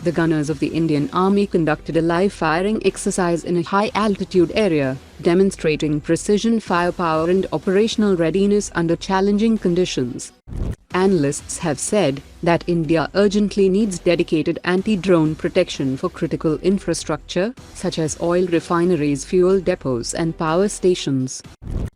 The gunners of the Indian Army conducted a live firing exercise in a high-altitude area, demonstrating precision firepower and operational readiness under challenging conditions. Analysts have said that India urgently needs dedicated anti-drone protection for critical infrastructure, such as oil refineries, fuel depots and power stations.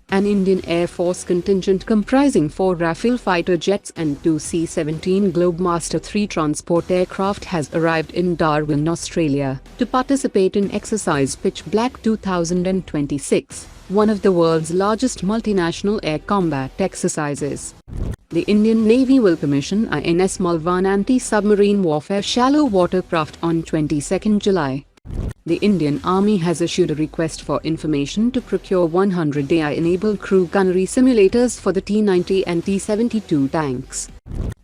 An Indian Air Force contingent comprising 4 Rafale fighter jets and 2 C-17 Globemaster III transport aircraft has arrived in Darwin, Australia, to participate in Exercise Pitch Black 2026, one of the world's largest multinational air combat exercises. The Indian Navy will commission INS Malvan anti-submarine warfare shallow water craft on 22 July. The Indian Army has issued a request for information to procure 100 AI-enabled crew gunnery simulators for the T-90 and T-72 tanks.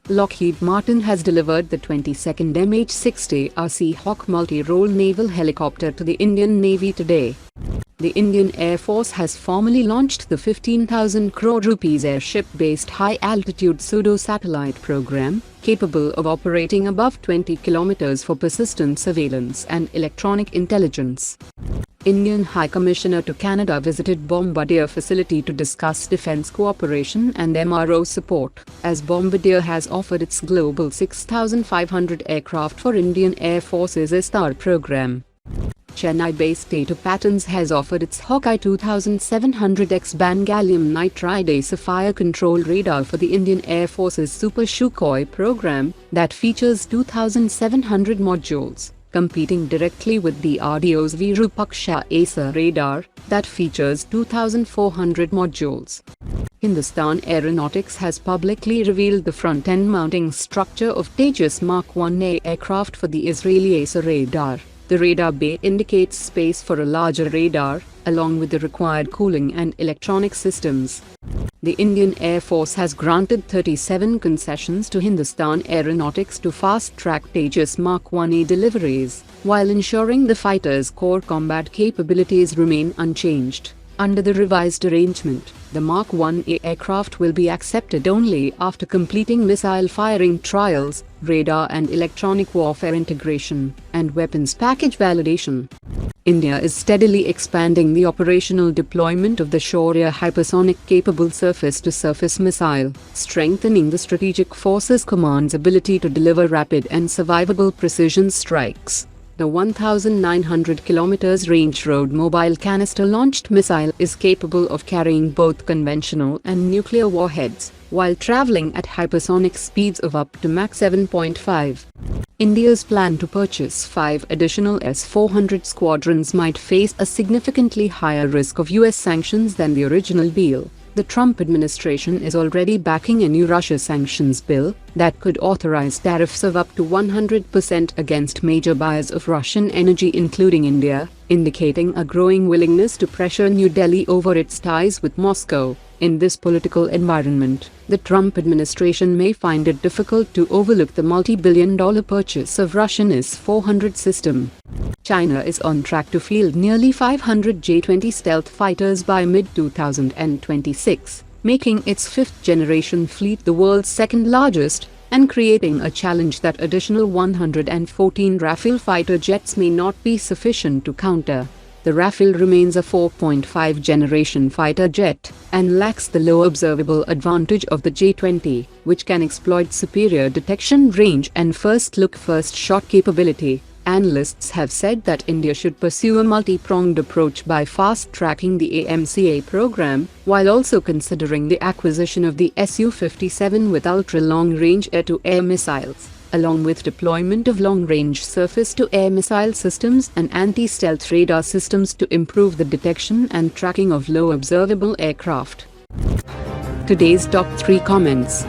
Lockheed Martin has delivered the 22nd MH-60R Seahawk multi-role naval helicopter to the Indian Navy today. The Indian Air Force has formally launched the 15,000 crore rupees airship-based high-altitude pseudo-satellite program, capable of operating above 20 kilometers for persistent surveillance and electronic intelligence. Indian High Commissioner to Canada visited Bombardier facility to discuss defense cooperation and MRO support, as Bombardier has offered its global 6,500 aircraft for Indian Air Force's ISTAR program. Chennai-based Tata Patterns has offered its Sukhoi 2700 X-band gallium nitride AESA fire control radar for the Indian Air Force's Super Sukhoi program that features 2700 modules, competing directly with the DRDO's Virupaksha AESA radar that features 2400 modules. Hindustan Aeronautics has publicly revealed the front-end mounting structure of Tejas Mark 1A aircraft for the Israeli AESA radar. The radar bay indicates space for a larger radar, along with the required cooling and electronic systems. The Indian Air Force has granted 37 concessions to Hindustan Aeronautics to fast-track Tejas Mark 1A deliveries, while ensuring the fighter's core combat capabilities remain unchanged. Under the revised arrangement, the Mark 1A aircraft will be accepted only after completing missile firing trials, radar and electronic warfare integration, and weapons package validation. India is steadily expanding the operational deployment of the Shaurya hypersonic-capable surface-to-surface missile, strengthening the strategic forces command's ability to deliver rapid and survivable precision strikes. The 1,900 km range road mobile canister-launched missile is capable of carrying both conventional and nuclear warheads, while traveling at hypersonic speeds of up to Mach 7.5. India's plan to purchase 5 additional S400 squadrons might face a significantly higher risk of US sanctions than the original deal. The Trump administration is already backing a new Russia sanctions bill that could authorize tariffs of up to 100% against major buyers of Russian energy including India, indicating a growing willingness to pressure New Delhi over its ties with Moscow. In this political environment, the Trump administration may find it difficult to overlook the multi-billion-dollar purchase of Russian S400 system. China is on track to field nearly 500 J20 stealth fighters by mid-2026, making its 5th-generation fleet the world's second-largest, and creating a challenge that additional 114 Rafale fighter jets may not be sufficient to counter. The Rafale remains a 4.5-generation fighter jet, and lacks the low observable advantage of the J20, which can exploit superior detection range and first-look first-shot capability. Analysts have said that India should pursue a multi-pronged approach by fast-tracking the AMCA program, while also considering the acquisition of the Su-57 with ultra-long-range air-to-air missiles, along with deployment of long-range surface-to-air missile systems and anti-stealth radar systems to improve the detection and tracking of low observable aircraft. Today's top 3 comments.